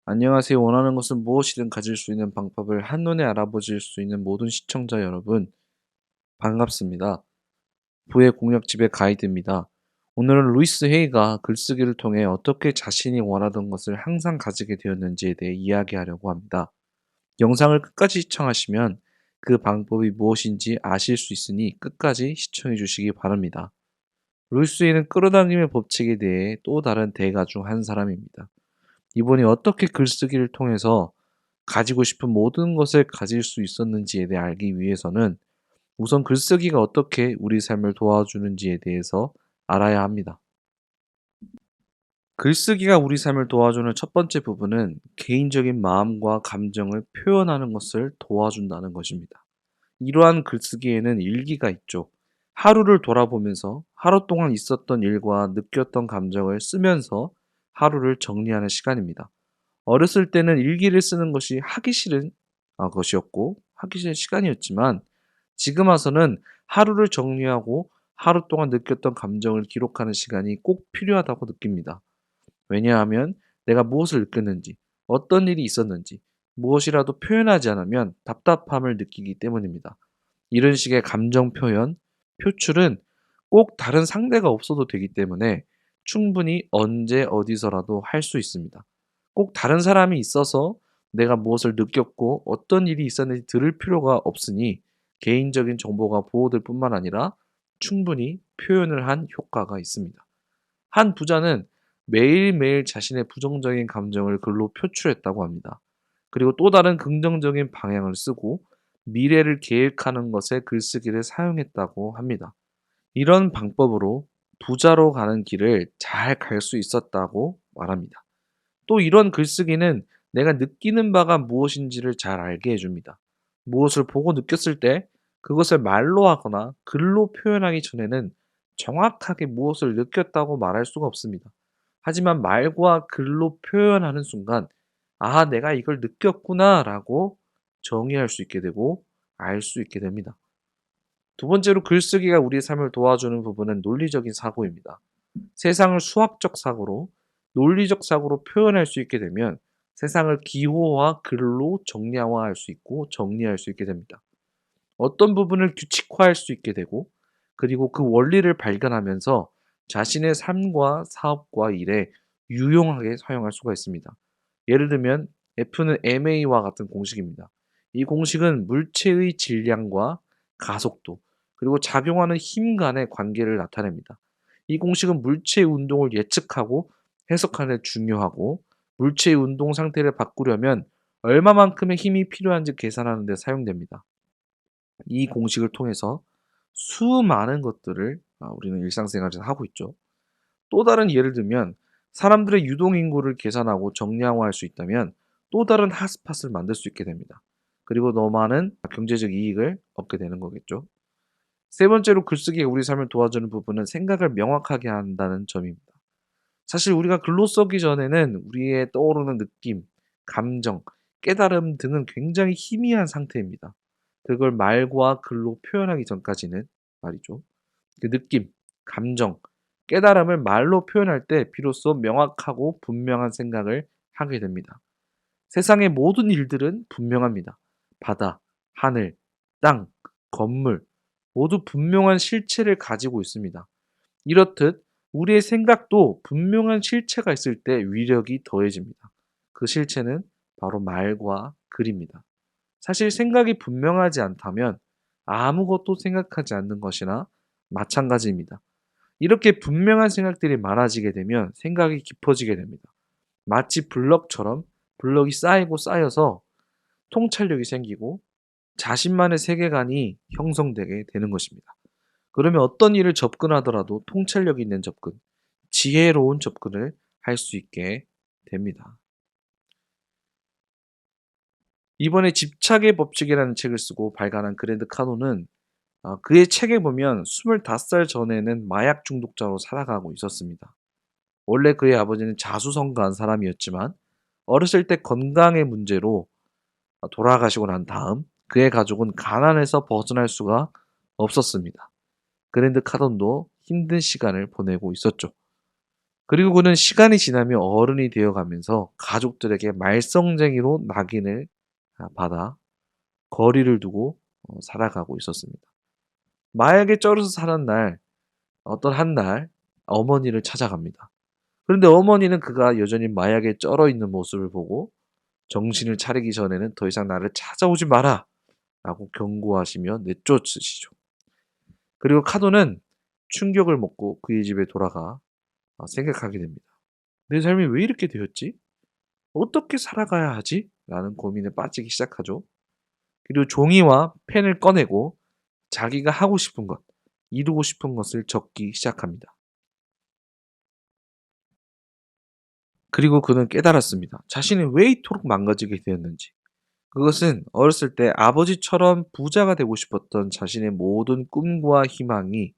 안녕하세요. 원하는 것은 무엇이든 가질 수 있는 방법을 한눈에 알아보실 수 있는 모든 시청자 여러분, 반갑습니다. 부의 공략집의 가이드입니다. 오늘은 루이스 헤이가 글쓰기를 통해 어떻게 자신이 원하던 것을 항상 가지게 되었는지에 대해 이야기하려고 합니다. 영상을 끝까지 시청하시면 그 방법이 무엇인지 아실 수 있으니 끝까지 시청해 주시기 바랍니다. 루이스 헤이는 끌어당김의 법칙에 대해 또 다른 대가 중 한 사람입니다. 이분이 어떻게 글쓰기를 통해서 가지고 싶은 모든 것을 가질 수 있었는지에 대해 알기 위해서는 우선 글쓰기가 어떻게 우리 삶을 도와주는지에 대해서 알아야 합니다. 글쓰기가 우리 삶을 도와주는 첫 번째 부분은 개인적인 마음과 감정을 표현하는 것을 도와준다는 것입니다. 이러한 글쓰기에는 일기가 있죠. 하루를 돌아보면서 하루 동안 있었던 일과 느꼈던 감정을 쓰면서 하루를 정리하는 시간입니다. 어렸을 때는 일기를 쓰는 것이 하기 싫은 것이었고 하기 싫은 시간이었지만 지금 와서는 하루를 정리하고 하루 동안 느꼈던 감정을 기록하는 시간이 꼭 필요하다고 느낍니다. 왜냐하면 내가 무엇을 느꼈는지, 어떤 일이 있었는지, 무엇이라도 표현하지 않으면 답답함을 느끼기 때문입니다. 이런 식의 감정 표현, 표출은 꼭 다른 상대가 없어도 되기 때문에 충분히 언제 어디서라도 할 수 있습니다. 꼭 다른 사람이 있어서 내가 무엇을 느꼈고 어떤 일이 있었는지 들을 필요가 없으니 개인적인 정보가 보호될 뿐만 아니라 충분히 표현을 한 효과가 있습니다. 한 부자는 매일매일 자신의 부정적인 감정을 글로 표출했다고 합니다. 그리고 또 다른 긍정적인 방향을 쓰고 미래를 계획하는 것에 글쓰기를 사용했다고 합니다. 이런 방법으로 부자로 가는 길을 잘 갈 수 있었다고 말합니다. 또 이런 글쓰기는 내가 느끼는 바가 무엇인지를 잘 알게 해줍니다. 무엇을 보고 느꼈을 때 그것을 말로 하거나 글로 표현하기 전에는 정확하게 무엇을 느꼈다고 말할 수가 없습니다. 하지만 말과 글로 표현하는 순간, 아, 내가 이걸 느꼈구나 라고 정의할 수 있게 되고 알 수 있게 됩니다. 두 번째로 글쓰기가 우리의 삶을 도와주는 부분은 논리적인 사고입니다. 세상을 수학적 사고로, 논리적 사고로 표현할 수 있게 되면 세상을 기호와 글로 정량화할 수 있고 정리할 수 있게 됩니다. 어떤 부분을 규칙화할 수 있게 되고 그리고 그 원리를 발견하면서 자신의 삶과 사업과 일에 유용하게 사용할 수가 있습니다. 예를 들면 F는 ma와 같은 공식입니다. 이 공식은 물체의 질량과 가속도 그리고 작용하는 힘 간의 관계를 나타냅니다. 이 공식은 물체의 운동을 예측하고 해석하는 데 중요하고 물체의 운동 상태를 바꾸려면 얼마만큼의 힘이 필요한지 계산하는 데 사용됩니다. 이 공식을 통해서 수많은 것들을 우리는 일상생활에서 하고 있죠. 또 다른 예를 들면 사람들의 유동인구를 계산하고 정량화할 수 있다면 또 다른 핫스팟을 만들 수 있게 됩니다. 그리고 더 많은 경제적 이익을 얻게 되는 거겠죠. 세 번째로 글쓰기가 우리 삶을 도와주는 부분은 생각을 명확하게 한다는 점입니다. 사실 우리가 글로 쓰기 전에는 우리의 떠오르는 느낌, 감정, 깨달음 등은 굉장히 희미한 상태입니다. 그걸 말과 글로 표현하기 전까지는 말이죠. 그 느낌, 감정, 깨달음을 말로 표현할 때 비로소 명확하고 분명한 생각을 하게 됩니다. 세상의 모든 일들은 분명합니다. 바다, 하늘, 땅, 건물, 모두 분명한 실체를 가지고 있습니다. 이렇듯 우리의 생각도 분명한 실체가 있을 때 위력이 더해집니다. 그 실체는 바로 말과 글입니다. 사실 생각이 분명하지 않다면 아무것도 생각하지 않는 것이나 마찬가지입니다. 이렇게 분명한 생각들이 많아지게 되면 생각이 깊어지게 됩니다. 마치 블럭처럼 블럭이 쌓이고 쌓여서 통찰력이 생기고 자신만의 세계관이 형성되게 되는 것입니다. 그러면 어떤 일을 접근하더라도 통찰력 있는 접근, 지혜로운 접근을 할 수 있게 됩니다. 이번에 집착의 법칙이라는 책을 쓰고 발간한 그랜드 카노는 그의 책에 보면 25살 전에는 마약 중독자로 살아가고 있었습니다. 원래 그의 아버지는 자수성가한 사람이었지만 어렸을 때 건강의 문제로 돌아가시고 난 다음 그의 가족은 가난에서 벗어날 수가 없었습니다. 그랜드 카돈도 힘든 시간을 보내고 있었죠. 그리고 그는 시간이 지나며 어른이 되어 가면서 가족들에게 말썽쟁이로 낙인을 받아 거리를 두고 살아가고 있었습니다. 마약에 쩔어서 사는 날, 어떤 한 날 어머니를 찾아갑니다. 그런데 어머니는 그가 여전히 마약에 쩔어 있는 모습을 보고 정신을 차리기 전에는 더 이상 나를 찾아오지 마라 라고 경고하시며 내쫓으시죠. 그리고 카도는 충격을 먹고 그의 집에 돌아가 생각하게 됩니다. 내 삶이 왜 이렇게 되었지? 어떻게 살아가야 하지? 라는 고민에 빠지기 시작하죠. 그리고 종이와 펜을 꺼내고 자기가 하고 싶은 것, 이루고 싶은 것을 적기 시작합니다. 그리고 그는 깨달았습니다. 자신이 왜 이토록 망가지게 되었는지. 그것은 어렸을 때 아버지처럼 부자가 되고 싶었던 자신의 모든 꿈과 희망이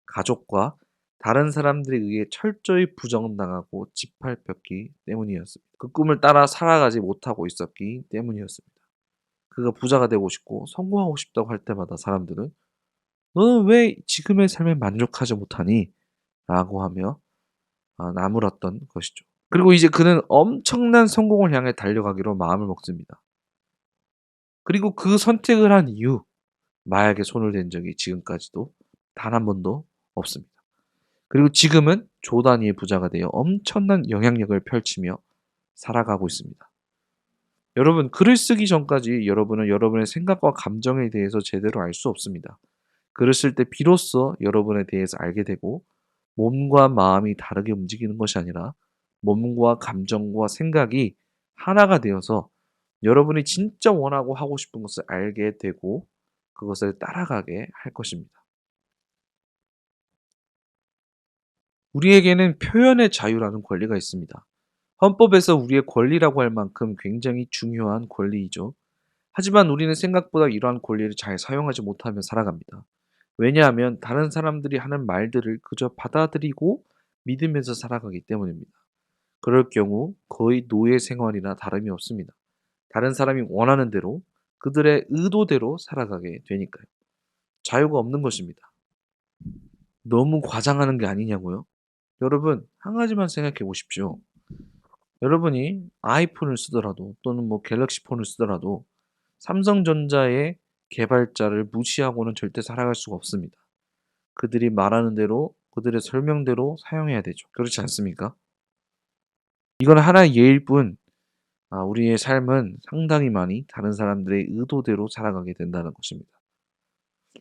가족과 다른 사람들에 의해 철저히 부정당하고 짓밟혔기 때문이었습니다. 그 꿈을 따라 살아가지 못하고 있었기 때문이었습니다. 그가 부자가 되고 싶고 성공하고 싶다고 할 때마다 사람들은 너는 왜 지금의 삶에 만족하지 못하니? 라고 하며 나무랐던 것이죠. 그리고 이제 그는 엄청난 성공을 향해 달려가기로 마음을 먹습니다. 그리고 그 선택을 한 이후 마약에 손을 댄 적이 지금까지도 단 한 번도 없습니다. 그리고 지금은 조단위의 부자가 되어 엄청난 영향력을 펼치며 살아가고 있습니다. 여러분, 글을 쓰기 전까지 여러분은 여러분의 생각과 감정에 대해서 제대로 알 수 없습니다. 글을 쓸 때 비로소 여러분에 대해서 알게 되고 몸과 마음이 다르게 움직이는 것이 아니라 몸과 감정과 생각이 하나가 되어서 여러분이 진짜 원하고 하고 싶은 것을 알게 되고 그것을 따라가게 할 것입니다. 우리에게는 표현의 자유라는 권리가 있습니다. 헌법에서 우리의 권리라고 할 만큼 굉장히 중요한 권리이죠. 하지만 우리는 생각보다 이러한 권리를 잘 사용하지 못하며 살아갑니다. 왜냐하면 다른 사람들이 하는 말들을 그저 받아들이고 믿으면서 살아가기 때문입니다. 그럴 경우 거의 노예 생활이나 다름이 없습니다. 다른 사람이 원하는 대로 그들의 의도대로 살아가게 되니까요. 자유가 없는 것입니다. 너무 과장하는 게 아니냐고요? 여러분, 한 가지만 생각해 보십시오. 여러분이 아이폰을 쓰더라도 또는 갤럭시 폰을 쓰더라도 삼성전자의 개발자를 무시하고는 절대 살아갈 수가 없습니다. 그들이 말하는 대로 그들의 설명대로 사용해야 되죠. 그렇지 않습니까? 이건 하나의 예일 뿐 우리의 삶은 상당히 많이 다른 사람들의 의도대로 살아가게 된다는 것입니다.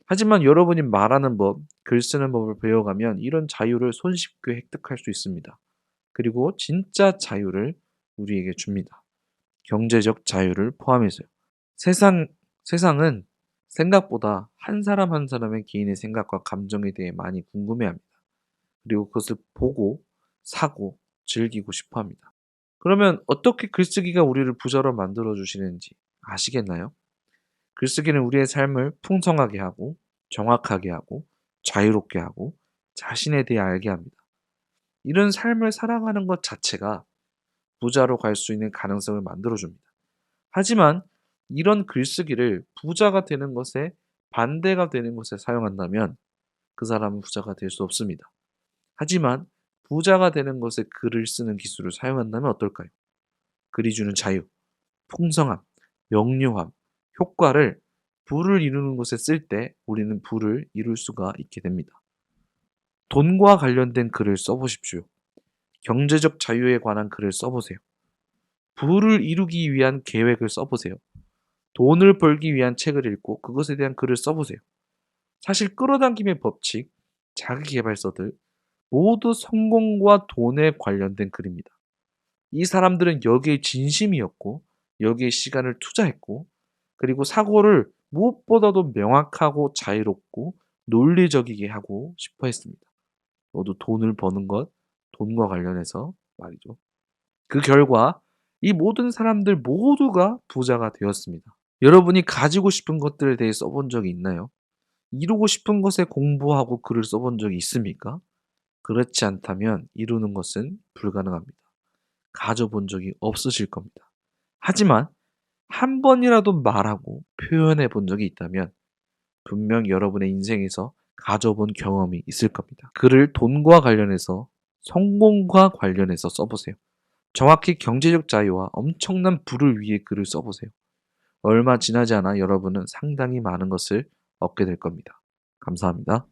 하지만 여러분이 말하는 법, 글 쓰는 법을 배워가면 이런 자유를 손쉽게 획득할 수 있습니다. 그리고 진짜 자유를 우리에게 줍니다. 경제적 자유를 포함해서요. 세상은 생각보다 한 사람 한 사람의 개인의 생각과 감정에 대해 많이 궁금해합니다. 그리고 그것을 보고, 사고, 즐기고 싶어 합니다. 그러면 어떻게 글쓰기가 우리를 부자로 만들어 주시는지 아시겠나요? 글쓰기는 우리의 삶을 풍성하게 하고, 정확하게 하고, 자유롭게 하고, 자신에 대해 알게 합니다. 이런 삶을 살아가는 것 자체가 부자로 갈 수 있는 가능성을 만들어 줍니다. 하지만 이런 글쓰기를 부자가 되는 것에 반대가 되는 것에 사용한다면 그 사람은 부자가 될 수 없습니다. 하지만 부자가 되는 것에 글을 쓰는 기술을 사용한다면 어떨까요? 글이 주는 자유, 풍성함, 명료함, 효과를 부를 이루는 것에 쓸 때 우리는 부를 이룰 수가 있게 됩니다. 돈과 관련된 글을 써보십시오. 경제적 자유에 관한 글을 써보세요. 부를 이루기 위한 계획을 써보세요. 돈을 벌기 위한 책을 읽고 그것에 대한 글을 써보세요. 사실 끌어당김의 법칙, 자기계발서들 모두 성공과 돈에 관련된 글입니다. 이 사람들은 여기에 진심이었고 여기에 시간을 투자했고 그리고 사고를 무엇보다도 명확하고 자유롭고 논리적이게 하고 싶어 했습니다. 모두 돈을 버는 것, 돈과 관련해서 말이죠. 그 결과 이 모든 사람들 모두가 부자가 되었습니다. 여러분이 가지고 싶은 것들에 대해 써본 적이 있나요? 이루고 싶은 것에 공부하고 글을 써본 적이 있습니까? 그렇지 않다면 이루는 것은 불가능합니다. 가져본 적이 없으실 겁니다. 하지만 한 번이라도 말하고 표현해 본 적이 있다면 분명 여러분의 인생에서 가져본 경험이 있을 겁니다. 글을 돈과 관련해서 성공과 관련해서 써보세요. 정확히 경제적 자유와 엄청난 부를 위해 글을 써보세요. 얼마 지나지 않아 여러분은 상당히 많은 것을 얻게 될 겁니다. 감사합니다.